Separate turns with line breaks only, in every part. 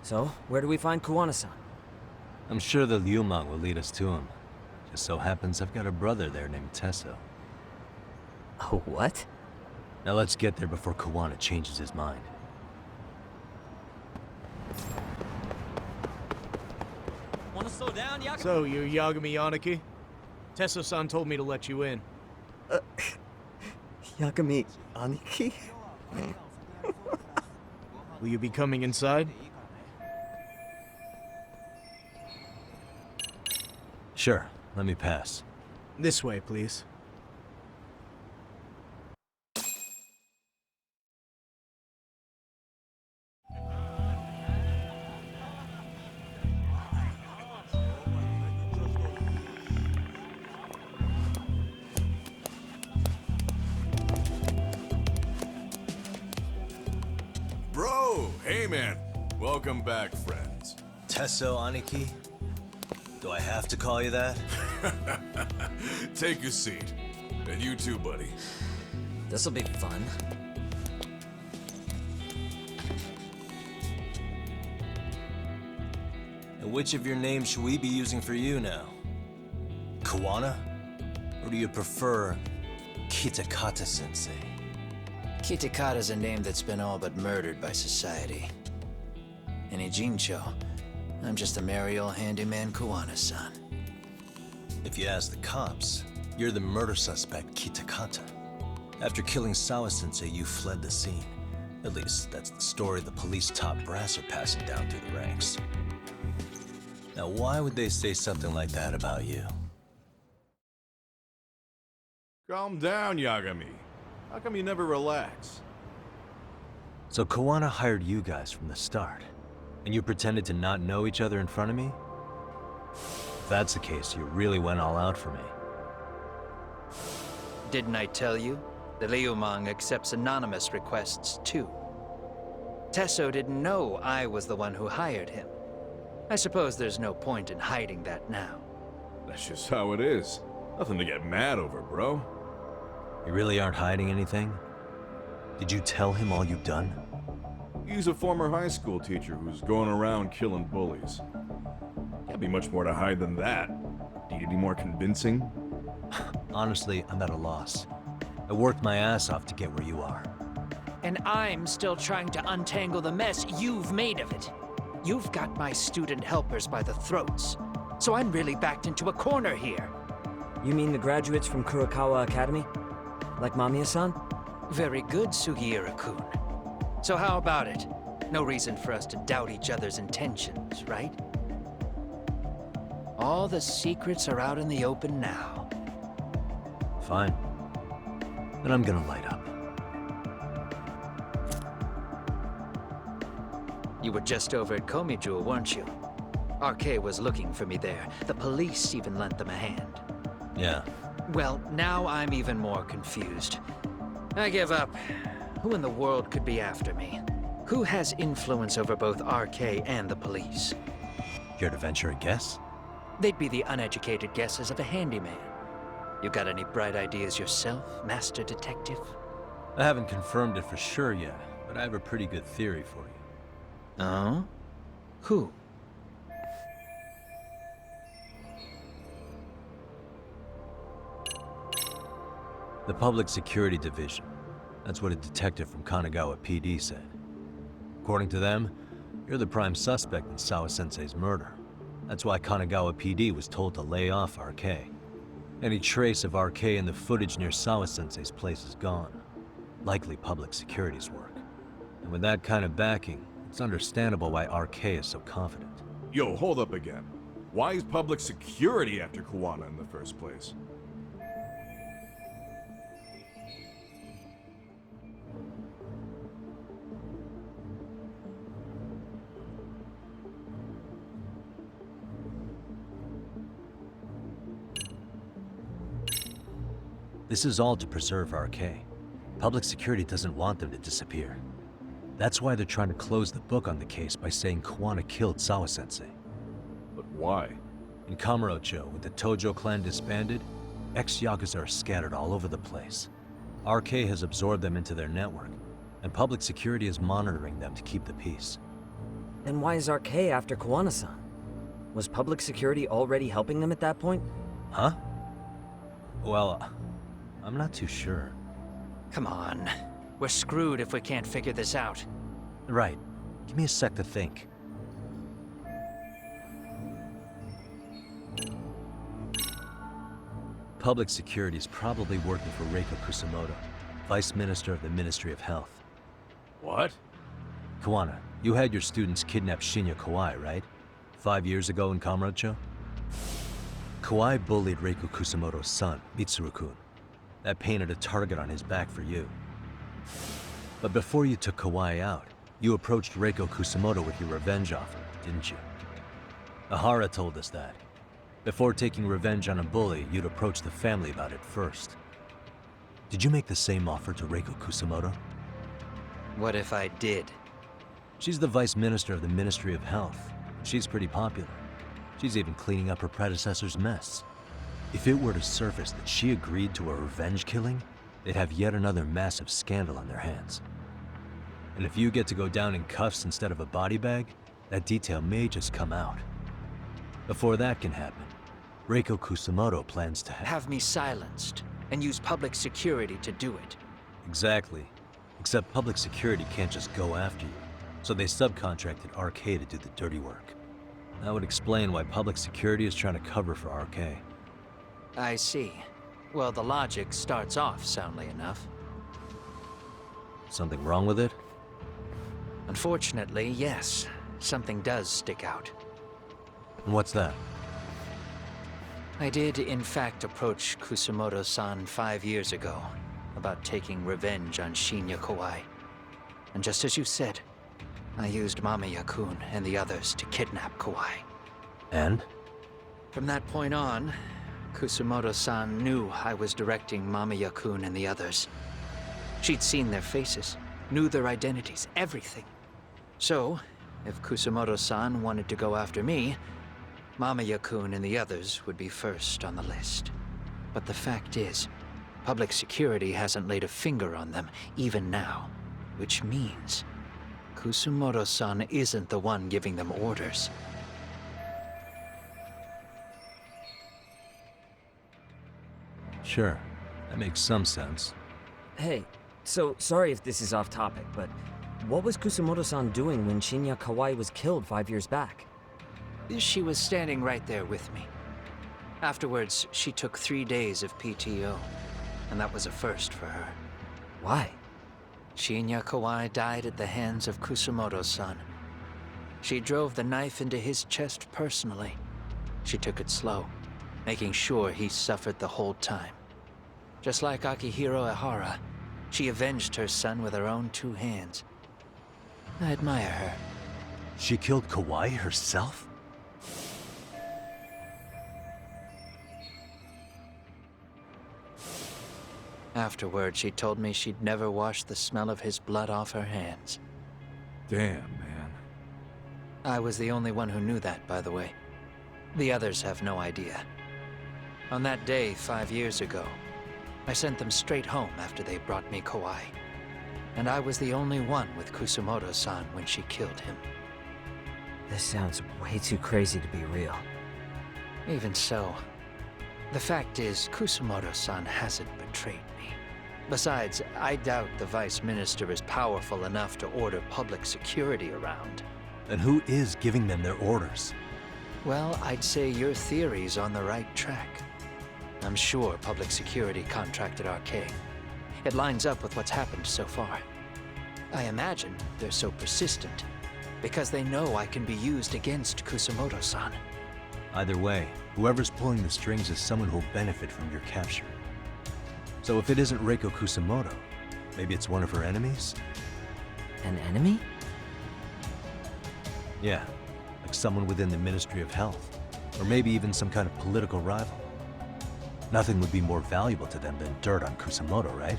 So, where do we find KUWANA-san?
I'm sure the Liumang will lead us to him. Just so happens I've got a brother there named Tesso.
Oh, what?
Now let's get there before KUWANA changes his mind.
Wanna slow down, Yagami?
So, you're Yagami Yaniki? Tesso-san told me to let you in.
Yagami Aniki?
Will you be coming inside?
Sure, let me pass.
This way, please.
Bro, hey man. Welcome back, friends.
Tesso Aniki? Do I have to call you that?
Take a seat. And you too, buddy.
This'll be fun.
And which of your names should we be using for you now? KUWANA? Or do you prefer Kitakata-sensei?
Kitakata's a name that's been all but murdered by society. And Ijincho, I'm just a merry old handyman KUWANA-san.
If you ask the cops, you're the murder suspect Kitakata. After killing Sawa-sensei, you fled the scene. At least, that's the story the police top brass are passing down through the ranks. Now, why would they say something like that about you?
Calm down, Yagami. How come you never relax?
So KUWANA hired you guys from the start, and you pretended to not know each other in front of me? If that's the case, you really went all out for me.
Didn't I tell you? The Liumang accepts anonymous requests, too. Tesso didn't know I was the one who hired him. I suppose there's no point in hiding that now.
That's just how it is. Nothing to get mad over, bro.
You really aren't hiding anything? Did you tell him all you've done?
He's a former high school teacher who's going around killing bullies. Can't be much more to hide than that. Need any more convincing?
Honestly, I'm at a loss. I worked my ass off to get where you are.
And I'm still trying to untangle the mess you've made of it. You've got my student helpers by the throats. So I'm really backed into a corner here.
You mean the graduates from Kurokawa Academy? Like Mamiya-san?
Very good, Sugiura-kun. So how about it? No reason for us to doubt each other's intentions, right? All the secrets are out in the open now.
Fine. Then I'm gonna light up.
You were just over at Komiju, weren't you? RK was looking for me there. The police even lent them a hand.
Yeah.
Well, now I'm even more confused. I give up. Who in the world could be after me? Who has influence over both RK and the police?
Care to venture a guess?
They'd be the uneducated guesses of a handyman. You got any bright ideas yourself, Master Detective?
I haven't confirmed it for sure yet, but I have a pretty good theory for you.
Oh? Who?
The Public Security Division. That's what a detective from Kanagawa PD said. According to them, you're the prime suspect in Sawa-sensei's murder. That's why Kanagawa PD was told to lay off RK. Any trace of RK in the footage near Sawa-sensei's place is gone. Likely public security's work. And with that kind of backing, it's understandable why RK is so confident.
Yo, hold up again. Why is public security after KUWANA in the first place?
This is all to preserve RK. Public security doesn't want them to disappear. That's why they're trying to close the book on the case by saying KUWANA killed Sawa-sensei.
But why?
In Kamurocho, with the Tojo clan disbanded, ex-yakuza are scattered all over the place. RK has absorbed them into their network, and public security is monitoring them to keep the peace.
Then why is RK after KUWANA-san? Was public security already helping them at that point?
Huh? Well, I'm not too sure.
Come on. We're screwed if we can't figure this out.
Right. Give me a sec to think. Public security is probably working for Reiko Kusumoto, Vice Minister of the Ministry of Health.
What?
Kawana, you had your students kidnap Shinya Kawai, right? 5 years ago in Kamurocho? Kawai bullied Reiko Kusumoto's son, Mitsuru-kun. That painted a target on his back for you. But before you took Kawai out, you approached Reiko Kusumoto with your revenge offer, didn't you? Ahara told us that. Before taking revenge on a bully, you'd approach the family about it first. Did you make the same offer to Reiko Kusumoto?
What if I did?
She's the Vice Minister of the Ministry of Health. She's pretty popular. She's even cleaning up her predecessor's mess. If it were to surface that she agreed to a revenge killing, they'd have yet another massive scandal on their hands. And if you get to go down in cuffs instead of a body bag, that detail may just come out. Before that can happen, Reiko Kusumoto plans to
Have me silenced, and use public security to do it.
Exactly. Except public security can't just go after you, so they subcontracted RK to do the dirty work. That would explain why public security is trying to cover for RK.
I see. Well, the logic starts off soundly enough.
Something wrong with it?
Unfortunately, yes. Something does stick out.
And what's that?
I did, in fact, approach Kusumoto-san 5 years ago about taking revenge on Shinya Kawai. And just as you said, I used Mamiya-kun and the others to kidnap Kawai.
And?
From that point on, Kusumoto-san knew I was directing Mamiya-kun and the others. She'd seen their faces, knew their identities, everything. So, if Kusumoto-san wanted to go after me, Mamiya-kun and the others would be first on the list. But the fact is, public security hasn't laid a finger on them, even now. Which means, Kusumoto-san isn't the one giving them orders.
Sure, that makes some sense.
Hey, so sorry if this is off topic, but what was Kusumoto-san doing when Shinya Kawai was killed 5 years back?
She was standing right there with me. Afterwards, she took 3 days of PTO, and that was a first for her.
Why?
Shinya Kawai died at the hands of Kusumoto-san. She drove the knife into his chest personally. She took it slow, making sure he suffered the whole time. Just like Akihiro Ehara, she avenged her son with her own 2 hands. I admire her.
She killed Kawai herself?
Afterward, she told me she'd never wash the smell of his blood off her hands.
Damn, man.
I was the only one who knew that, by the way. The others have no idea. On that day 5 years ago, I sent them straight home after they brought me Kawai. And I was the only one with Kusumoto-san when she killed him.
This sounds way too crazy to be real.
Even so, the fact is, Kusumoto-san hasn't betrayed me. Besides, I doubt the Vice Minister is powerful enough to order public security around.
Then who is giving them their orders?
Well, I'd say your theory's on the right track. I'm sure public security contracted RK. It lines up with what's happened so far. I imagine they're so persistent because they know I can be used against Kusumoto-san.
Either way, whoever's pulling the strings is someone who'll benefit from your capture. So if it isn't Reiko Kusumoto, maybe it's one of her enemies?
An enemy?
Yeah, like someone within the Ministry of Health, or maybe even some kind of political rival. Nothing would be more valuable to them than dirt on Kusumoto, right?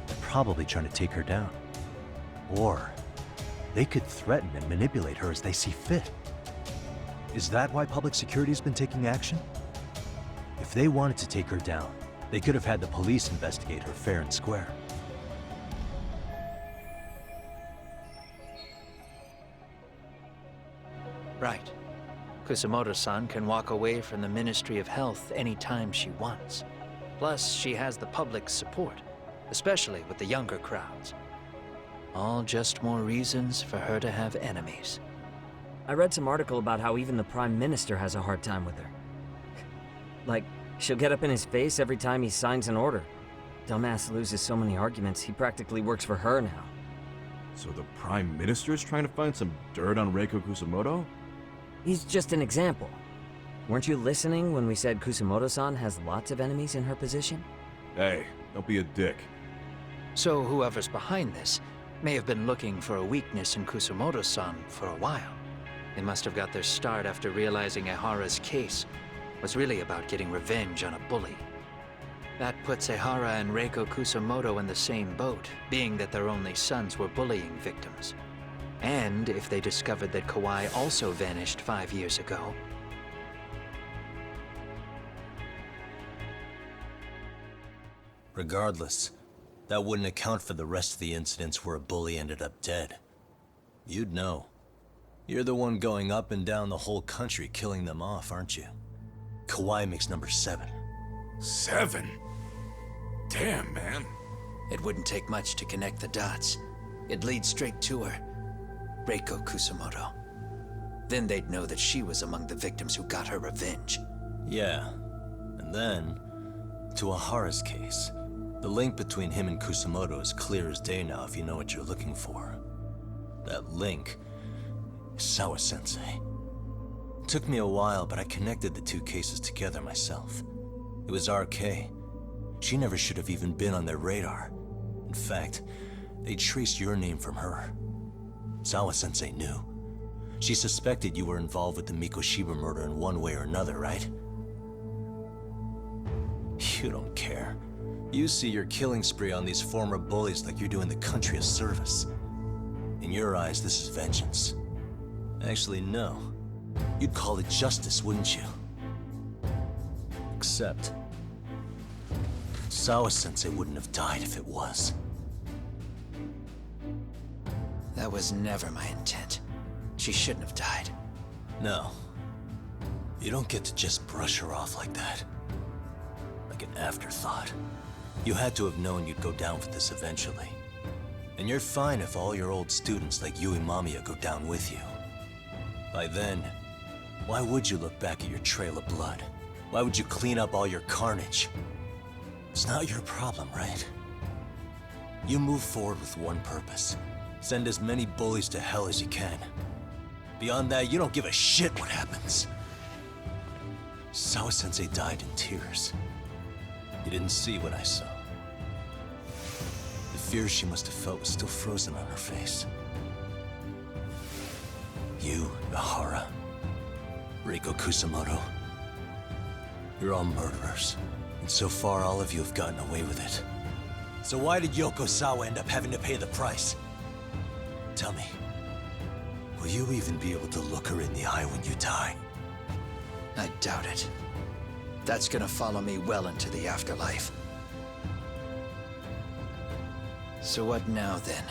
They're probably trying to take her down. Or they could threaten and manipulate her as they see fit. Is that why public security's been taking action? If they wanted to take her down, they could have had the police investigate her fair and square.
Right. Kusumoto-san can walk away from the Ministry of Health anytime she wants. Plus, she has the public's support, especially with the younger crowds. All just more reasons for her to have enemies.
I read some article about how even the Prime Minister has a hard time with her. Like, she'll get up in his face every time he signs an order. Dumbass loses so many arguments, he practically works for her now.
So the Prime Minister is trying to find some dirt on Reiko Kusumoto?
He's just an example. Weren't you listening when we said Kusumoto-san has lots of enemies in her position?
Hey, don't be a dick.
So whoever's behind this may have been looking for a weakness in Kusumoto-san for a while. They must have got their start after realizing Ehara's case was really about getting revenge on a bully. That puts Ehara and Reiko Kusumoto in the same boat, being that their only sons were bullying victims. And if they discovered that Kawai also vanished 5 years ago.
Regardless, that wouldn't account for the rest of the incidents where a bully ended up dead. You'd know. You're the one going up and down the whole country killing them off, aren't you? Kawai makes number 7.
7? Damn, man.
It wouldn't take much to connect the dots. It'd lead straight to her. Reiko Kusumoto. Then they'd know that she was among the victims who got her revenge.
Yeah. And then, to Ahara's case, the link between him and Kusumoto is clear as day now if you know what you're looking for. That link is Sawa-sensei. It took me a while, but I connected the two cases together myself. It was RK. She never should have even been on their radar. In fact, they traced your name from her. Sawa-sensei knew. She suspected you were involved with the Mikoshiba murder in one way or another, right? You don't care. You see your killing spree on these former bullies like you're doing the country a service. In your eyes, this is vengeance. Actually, no. You'd call it justice, wouldn't you? Except, Sawa-sensei wouldn't have died if it was.
That was never my intent. She shouldn't have died.
No. You don't get to just brush her off like that. Like an afterthought. You had to have known you'd go down for this eventually. And you're fine if all your old students like Yui Mamiya go down with you. By then, why would you look back at your trail of blood? Why would you clean up all your carnage? It's not your problem, right? You move forward with one purpose. Send as many bullies to hell as you can. Beyond that, you don't give a shit what happens. Sawa-sensei died in tears. You didn't see what I saw. The fear she must have felt was still frozen on her face. You, Ehara, Reiko Kusumoto, you're all murderers. And so far, all of you have gotten away with it. So why did Yoko Sawa end up having to pay the price? Tell me, will you even be able to look her in the eye when you die?
I doubt it. That's gonna follow me well into the afterlife. So what now, then?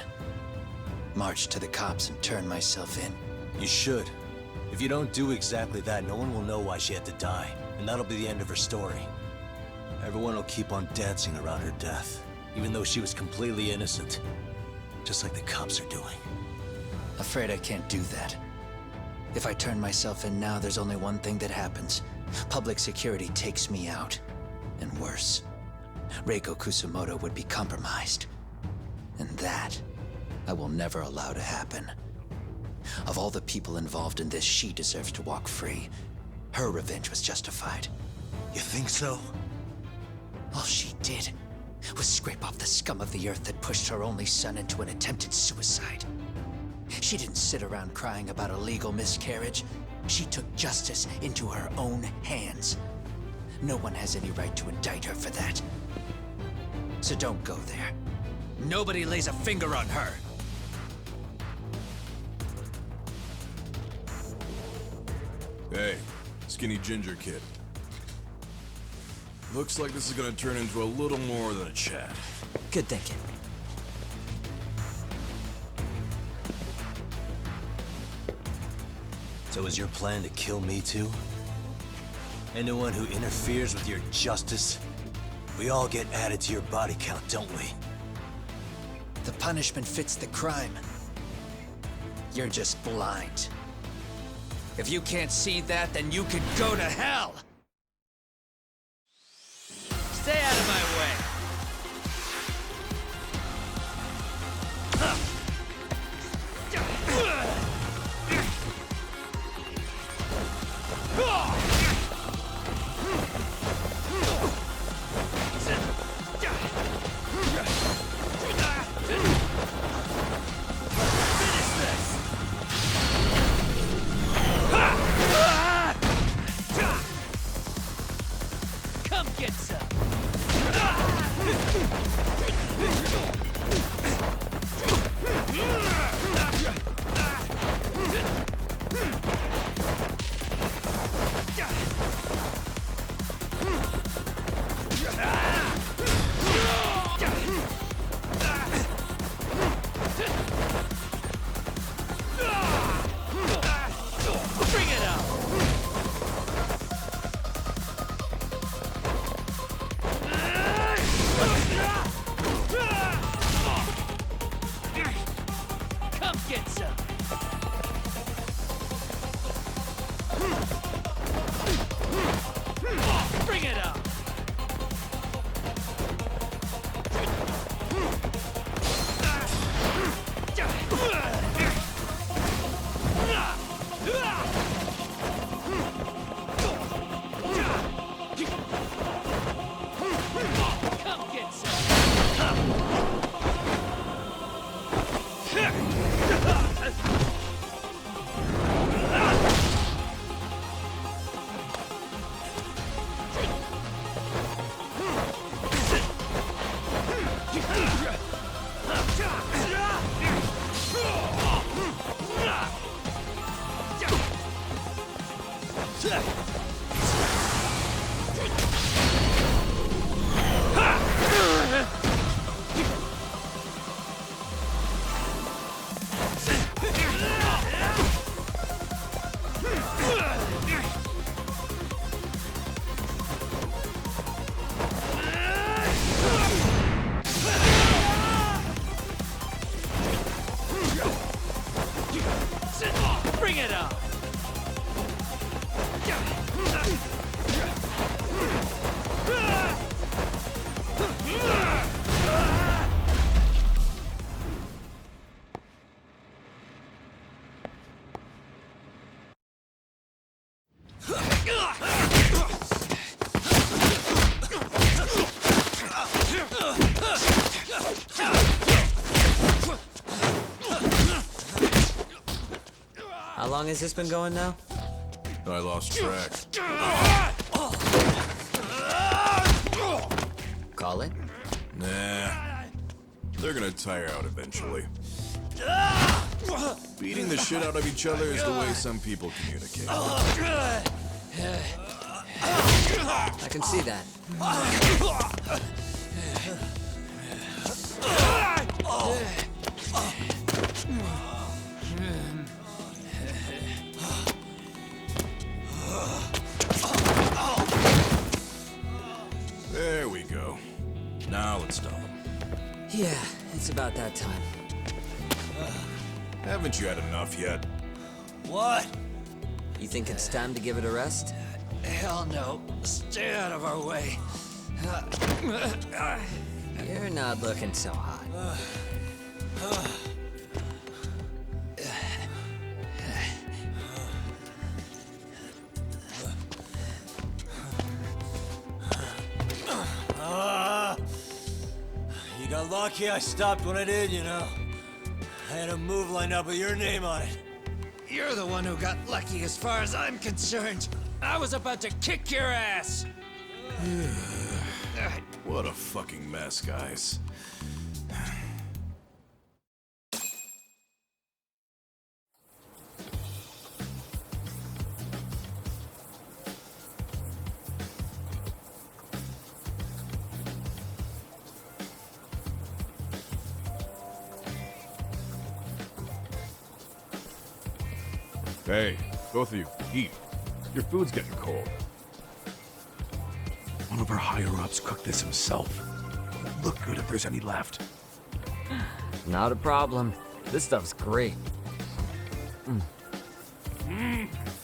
March to the cops and turn myself in?
You should. If you don't do exactly that, no one will know why she had to die, and that'll be the end of her story. Everyone will keep on dancing around her death, even though she was completely innocent. Just like the cops are doing.
Afraid I can't do that. If I turn myself in now, there's only one thing that happens. Public security takes me out. And worse, Reiko Kusumoto would be compromised. And that, I will never allow to happen. Of all the people involved in this, she deserves to walk free. Her revenge was justified.
You think so?
All she did was scrape off the scum of the earth that pushed her only son into an attempted suicide. She didn't sit around crying about a legal miscarriage. She took justice into her own hands. No one has any right to indict her for that. So don't go there. Nobody lays a finger on her.
Hey, skinny ginger kid. Looks like this is gonna turn into a little more than a chat.
Good thinking.
So is your plan to kill me too? Anyone who interferes with your justice? We all get added to your body count, don't we?
The punishment fits the crime. You're just blind. If you can't see that, then you can go to hell! Stay out of my way! Come get some! Bring it up! Come get some! Bring it up! Come get some! Bring it up!
How long has this been going now?
I lost track.
Call it?
Nah. They're gonna tire out eventually. Beating the shit out of each other is the way some people communicate.
I can see that.
There we go. Now let's stop them.
Yeah, it's about that time.
Haven't you had enough yet?
What?
You think it's time to give it a rest?
Hell no. Stay out of our way.
You're not looking so hot.
You got lucky I stopped when I did, you know. I had a move lined up with your name on it.
You're the one who got lucky as far as I'm concerned. I was about to kick your ass.
What a fucking mess, guys. Hey, Both of you, eat. Your food's getting cold. One of our higher-ups cooked this himself. Look good if there's any left.
Not a problem. This stuff's great.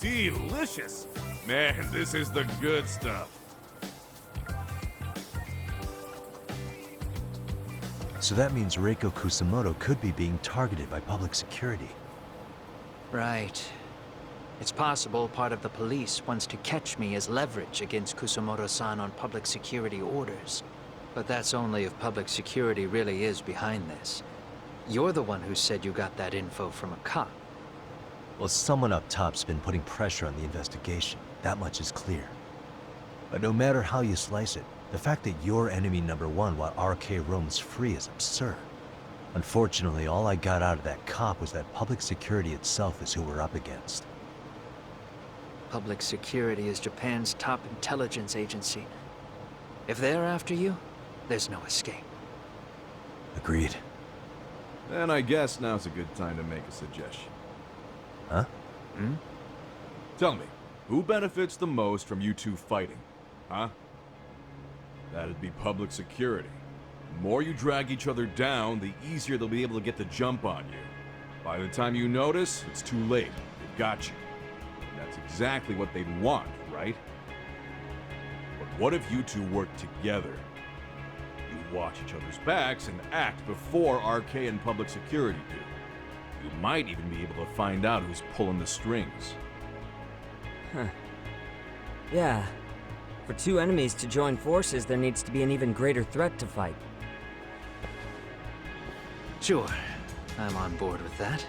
Delicious! Man, this is the good stuff.
So that means Reiko Kusamoto could be being targeted by public security.
Right. It's possible part of the police wants to catch me as leverage against Kusamoto-san on public security orders. But that's only if public security really is behind this. You're the one who said you got that info from a cop.
Well, someone up top's been putting pressure on the investigation. That much is clear. But no matter how you slice it, the fact that you're enemy number one while RK roams free is absurd. Unfortunately, all I got out of that cop was that public security itself is who we're up against.
Public security is Japan's top intelligence agency. If they're after you, there's no escape.
Agreed.
Then I guess now's a good time to make a suggestion.
Huh?
Tell me, who benefits the most from you two fighting? Huh? That'd be public security. The more you drag each other down, the easier they'll be able to get the jump on you. By the time you notice, it's too late. They've got you. And that's exactly what they'd want, right? But what if you two work together? You watch each other's backs and act before RK and public security do. You might even be able to find out who's pulling the strings.
Yeah. For two enemies to join forces, there needs to be an even greater threat to fight.
Sure, I'm on board with that.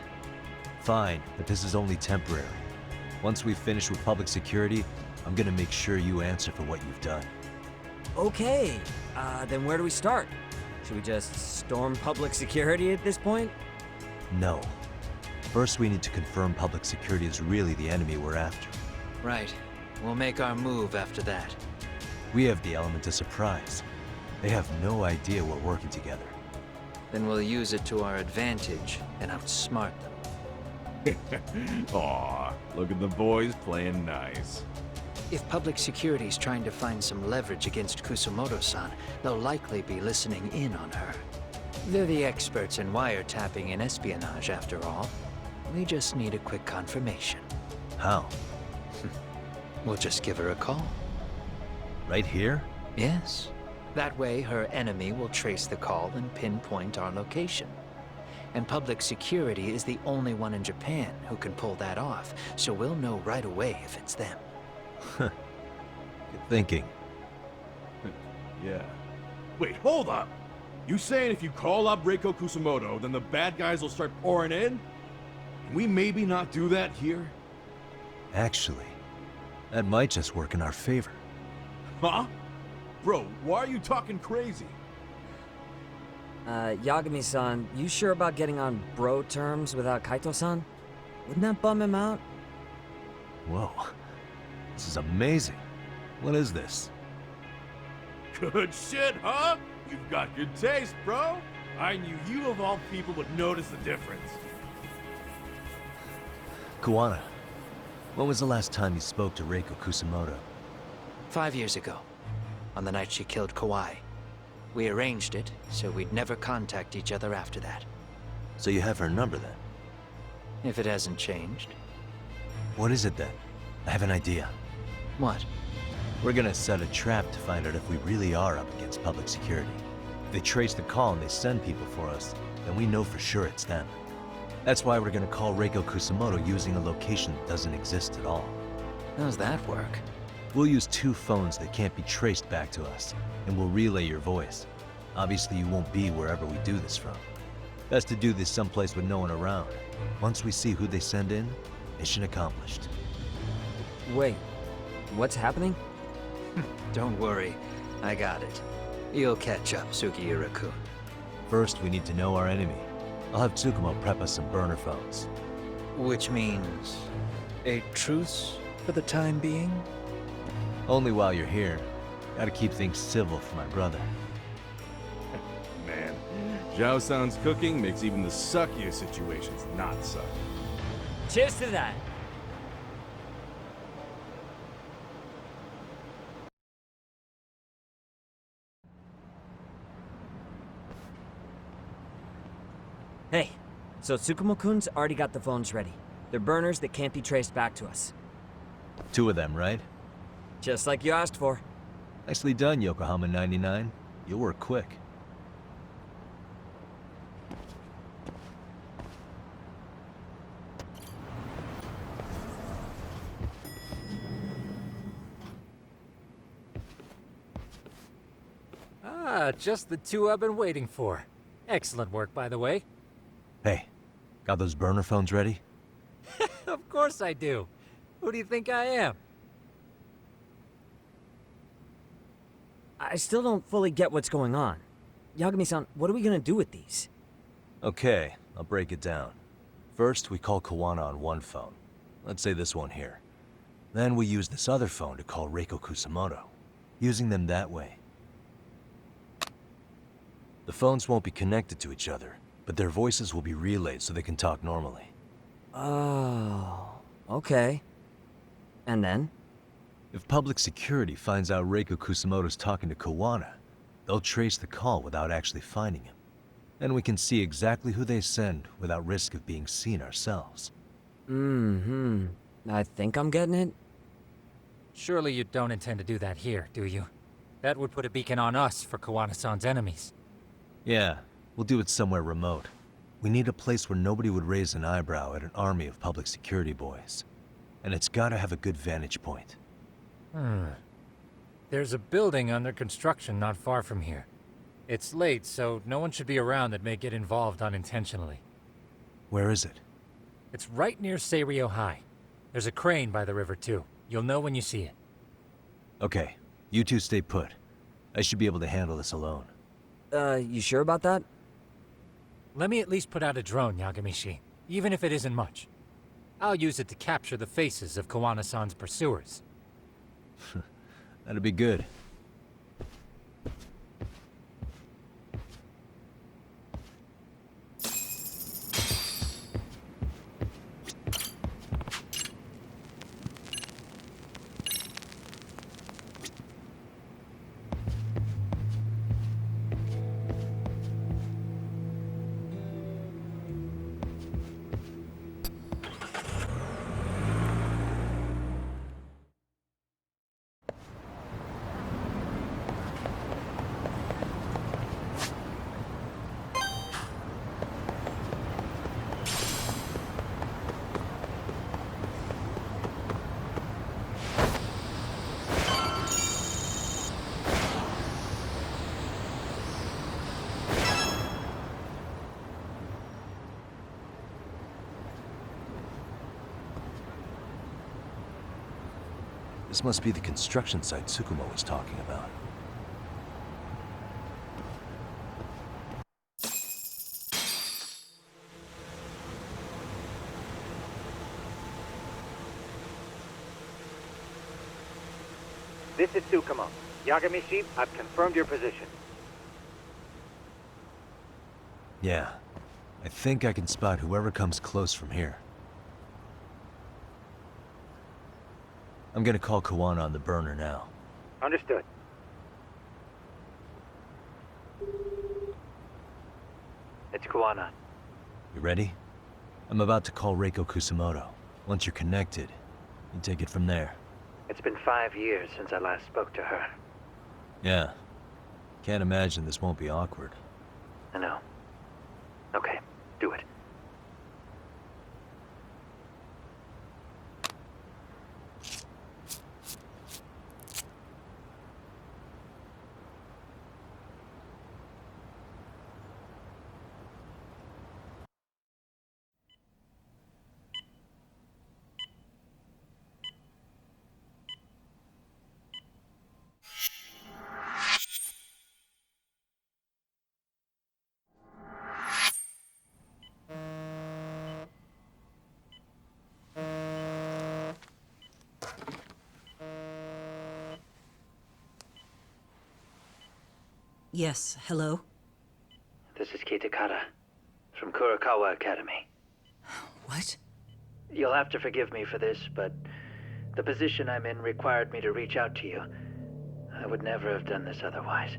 Fine, but this is only temporary. Once we finish with public security, I'm gonna make sure you answer for what you've done.
Okay, then where do we start? Should we just storm public security at this point?
No. First, we need to confirm public security is really the enemy we're after.
Right. We'll make our move after that.
We have the element of surprise. They have no idea we're working together.
Then we'll use it to our advantage and outsmart them.
Aw, look at the boys playing nice.
If public security's trying to find some leverage against Kusamoto-san, they'll likely be listening in on her. They're the experts in wiretapping and espionage, after all. We just need a quick confirmation.
How?
We'll just give her a call.
Right here?
Yes. That way, her enemy will trace the call and pinpoint our location. And public security is the only one in Japan who can pull that off, so we'll know right away if it's them.
Good thinking.
Yeah. Wait, hold up! You saying if you call up Reiko Kusamoto, then the bad guys will start pouring in? Can we maybe not do that here?
Actually, that might just work in our favor.
Huh? Bro, why are you talking crazy?
Yagami-san, you sure about getting on bro terms without Kaito-san? Wouldn't that bum him out?
Whoa. This is amazing. What is this?
Good shit, huh? You've got good taste, bro. I knew you of all people would notice the difference.
KUWANA, when was the last time you spoke to Reiko Kusamoto?
5 years ago, on the night she killed Kawai. We arranged it, so we'd never contact each other after that.
So you have her number then?
If it hasn't changed.
What is it then? I have an idea.
What?
We're gonna set a trap to find out if we really are up against public security. If they trace the call and they send people for us, then we know for sure it's them. That's why we're gonna call Reiko Kusamoto using a location that doesn't exist at all.
How's that work?
We'll use 2 phones that can't be traced back to us, and we'll relay your voice. Obviously, you won't be wherever we do this from. Best to do this someplace with no one around. Once we see who they send in, mission accomplished.
Wait, what's happening?
Don't worry, I got it. You'll catch up, Sugiura-kun.
First, we need to know our enemy. I'll have Tsukumo prep us some burner phones.
Which means a truce for the time being?
Only while you're here. Gotta keep things civil for my brother.
Man, Zhao-san's cooking makes even the suckiest situations not suck.
Cheers to that! Hey, so Tsukumo-kun's already got the phones ready. They're burners that can't be traced back to us.
2 of them, right?
Just like you asked for.
Nicely done, Yokohama 99. You'll work quick.
Ah, just the 2 I've been waiting for. Excellent work, by the way.
Hey, got those burner phones ready?
Of course I do. Who do you think I am?
I still don't fully get what's going on. Yagami-san, what are we gonna do with these?
Okay, I'll break it down. First, we call KUWANA on one phone. Let's say this one here. Then we use this other phone to call Reiko Kusamoto, using them that way. The phones won't be connected to each other, but their voices will be relayed so they can talk normally.
Oh, okay. And then?
If public security finds out Reiko Kusamoto's talking to KUWANA, they'll trace the call without actually finding him. Then we can see exactly who they send without risk of being seen ourselves.
I think I'm getting it.
Surely you don't intend to do that here, do you? That would put a beacon on us for Kawana-san's enemies.
Yeah, we'll do it somewhere remote. We need a place where nobody would raise an eyebrow at an army of public security boys. And it's gotta have a good vantage point.
There's a building under construction not far from here. It's late, so no one should be around that may get involved unintentionally.
Where is it?
It's right near Seiryo High. There's a crane by the river, too. You'll know when you see it.
Okay, you two stay put. I should be able to handle this alone.
You sure about that?
Let me at least put out a drone, Yagami-shi, even if it isn't much. I'll use it to capture the faces of Kawana-san's pursuers.
That'd be good. This must be the construction site Tsukumo was talking about.
This is Tsukumo. Yagami-shi, I've confirmed your position.
Yeah, I think I can spot whoever comes close from here. I'm gonna call KUWANA on the burner now.
Understood. It's KUWANA.
You ready? I'm about to call Reiko Kusamoto. Once you're connected, you take it from there.
It's been 5 years since I last spoke to her.
Yeah. Can't imagine this won't be awkward.
I know. Okay, do it.
Yes, hello?
This is Kitakata, from Kurakawa Academy.
What?
You'll have to forgive me for this, but the position I'm in required me to reach out to you. I would never have done this otherwise.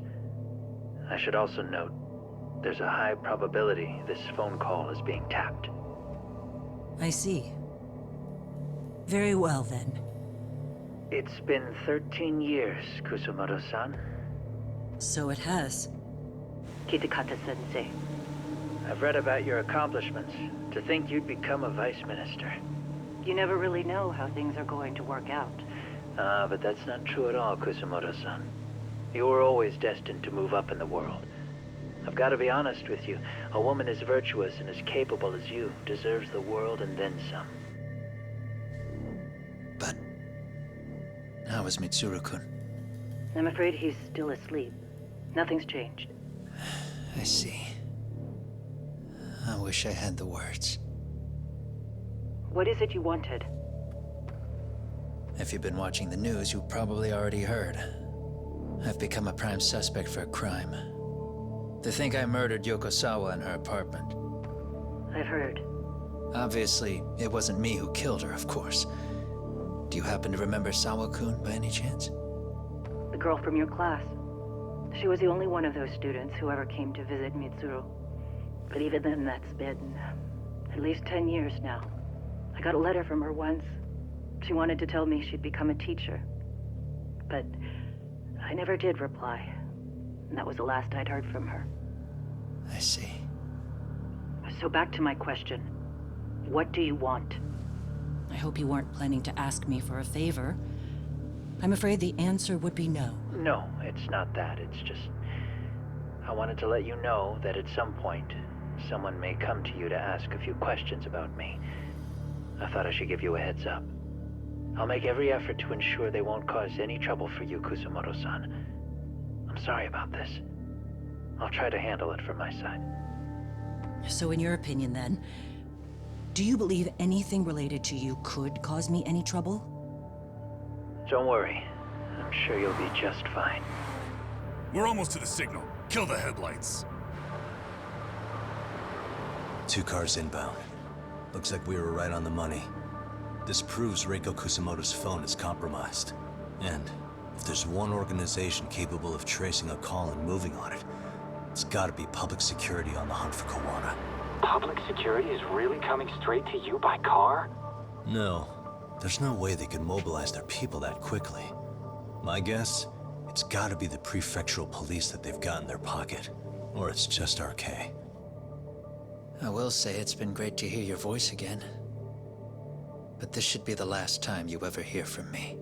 I should also note, There's a high probability this phone call is being tapped.
I see. Very well, then.
It's been 13 years, Kusumoto-san.
So it has.
Kitakata-sensei.
I've read about your accomplishments. To think you'd become a vice minister.
You never really know how things are going to work out.
But that's not true at all, Kusumoto-san. You were always destined to move up in the world. I've got to be honest with you. A woman as virtuous and as capable as you deserves the world and then some.
But how is Mitsuru-kun?
I'm afraid he's still asleep. Nothing's changed.
I see. I wish I had the words.
What is it you wanted?
If you've been watching the news, you probably already heard. I've become a prime suspect for a crime. They think I murdered Yokosawa in her apartment.
I've heard.
Obviously, it wasn't me who killed her, of course. Do you happen to remember Sawa-kun by any chance?
The girl from your class. She was the only one of those students who ever came to visit Mitsuru. But even then, that's been at least 10 years now. I got a letter from her once. She wanted to tell me she'd become a teacher. But I never did reply. And that was the last I'd heard from her.
I see.
So back to my question. What do you want?
I hope you weren't planning to ask me for a favor. I'm afraid the answer would be no.
No, it's not that. It's just... I wanted to let you know that at some point, someone may come to you to ask a few questions about me. I thought I should give you a heads up. I'll make every effort to ensure they won't cause any trouble for you, Kusumoto-san. I'm sorry about this. I'll try to handle it from my side.
So in your opinion, then, do you believe anything related to you could cause me any trouble?
Don't worry. I'm sure you'll be just fine.
We're almost to the signal. Kill the headlights.
2 cars inbound. Looks like we were right on the money. This proves Reiko Kusumoto's phone is compromised. And if there's one organization capable of tracing a call and moving on it, it's gotta be public security on the hunt for KUWANA.
Public security is really coming straight to you by car?
No. There's no way they could mobilize their people that quickly. My guess, it's gotta be the prefectural police that they've got in their pocket. Or it's just RK.
I will say it's been great to hear your voice again. But this should be the last time you ever hear from me.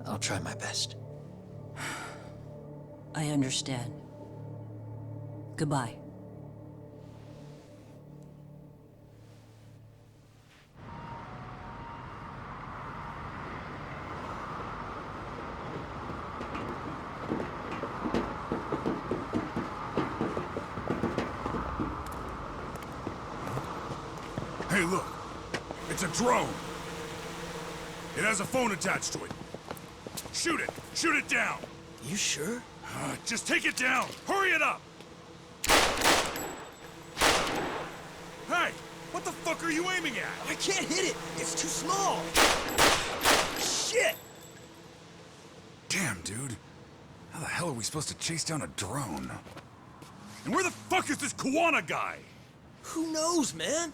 I'll try my best.
I understand. Goodbye.
Hey, look. It's a drone. It has a phone attached to it. Shoot it! Shoot it down!
You sure?
Just take it down! Hurry it up! Hey! What the fuck are you aiming at?
I can't hit it! It's too small! Shit!
Damn, dude. How the hell are we supposed to chase down a drone? And where the fuck is this KUWANA guy?
Who knows, man?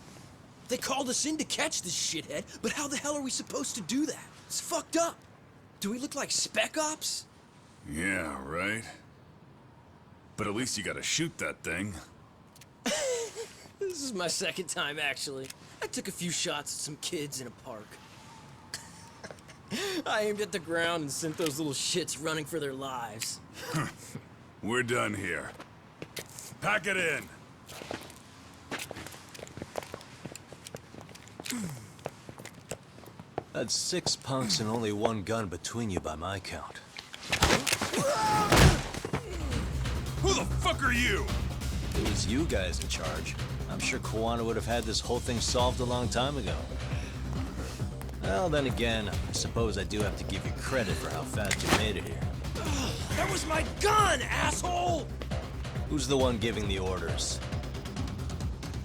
They called us in to catch this shithead, but how the hell are we supposed to do that? It's fucked up. Do we look like spec ops?
Yeah, right. But at least you gotta shoot that thing.
This is my second time, actually. I took a few shots at some kids in a park. I aimed at the ground and sent those little shits running for their lives.
We're done here. Pack it in.
That's 6 punks and only 1 gun between you by my count.
Who the fuck are you?
If it was you guys in charge, I'm sure KUWANA would have had this whole thing solved a long time ago. Well, then again, I suppose I do have to give you credit for how fast you made it here.
That was my gun, asshole!
Who's the one giving the orders?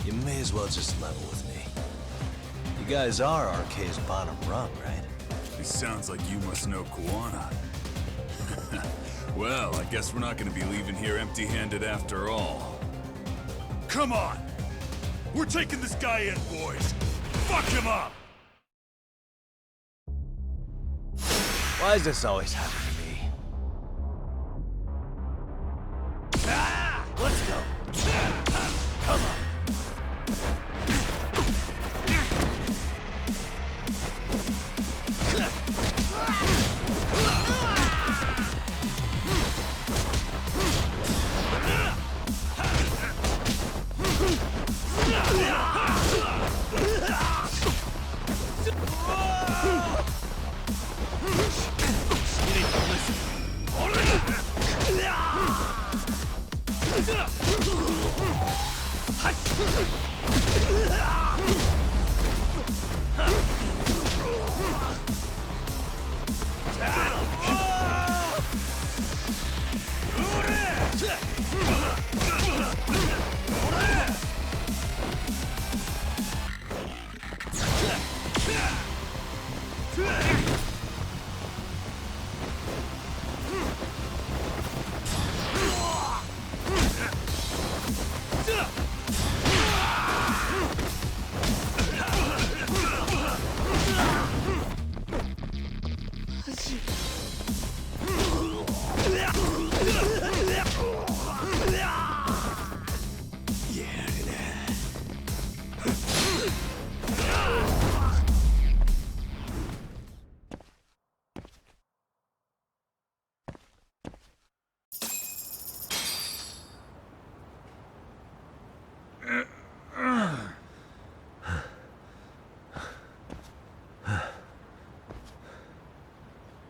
You may as well just level with me. You guys are RK's bottom rung, right?
It sounds like you must know KUWANA. Well, I guess we're not gonna be leaving here empty-handed after all. come on! We're taking this guy in, boys! Fuck him up!
Why does this always happen to me? Ah! Let's go! Come on!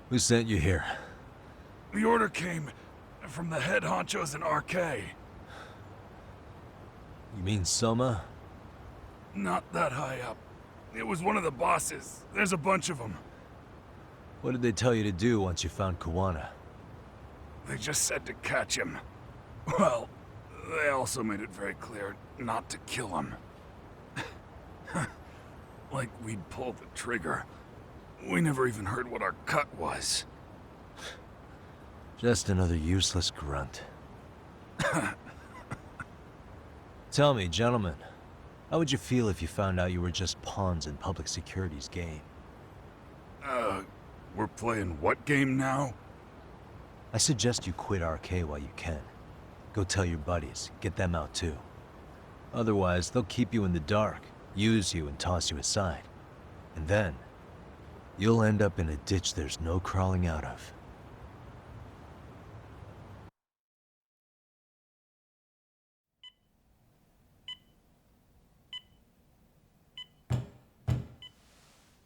Who sent you here?
The order came from the head honchos in RK.
You mean Soma?
Not that high up. It was one of the bosses. There's a bunch of them.
What did they tell you to do once you found KUWANA?
They just said to catch him. Well, they also made it very clear not to kill him. Like we'd pull the trigger. We never even heard what our cut was.
Just another useless grunt. Tell me, gentlemen, how would you feel if you found out you were just pawns in public security's game?
We're playing what game now?
I suggest you quit RK while you can. Go tell your buddies, get them out too. Otherwise, they'll keep you in the dark, use you and toss you aside. And then, you'll end up in a ditch there's no crawling out of.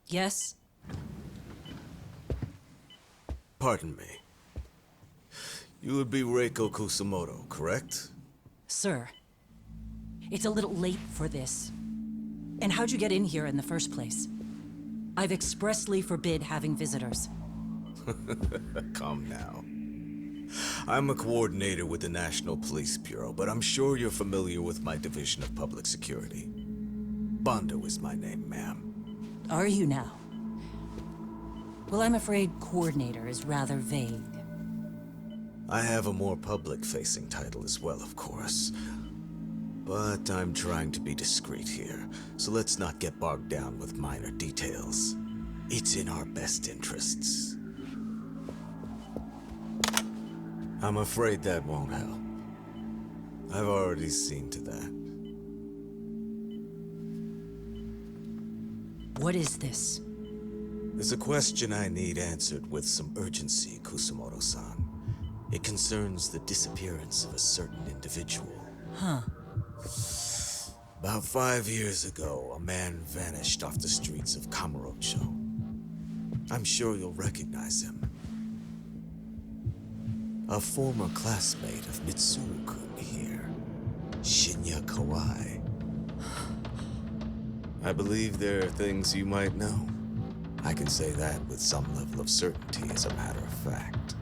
Yes?
Pardon me. You would be Reiko Kusamoto, correct?
Sir. It's a little late for this. And how'd you get in here in the first place? I've expressly forbid having visitors.
Calm now. I'm a coordinator with the National Police Bureau, but I'm sure you're familiar with my Division of Public Security. Bondo is my name, ma'am.
Are you now? Well, I'm afraid coordinator is rather vague.
I have a more public-facing title as well, of course. But I'm trying to be discreet here, so let's not get bogged down with minor details. It's in our best interests. I'm afraid that won't help. I've already seen to that.
What is this?
There's a question I need answered with some urgency, Kusamoto-san. It concerns the disappearance of a certain individual.
Huh.
About 5 years ago, a man vanished off the streets of Kamurocho. I'm sure you'll recognize him. A former classmate of Mitsuru-kun here, Shinya Kawai. I believe there are things you might know. I can say that with some level of certainty, as a matter of fact.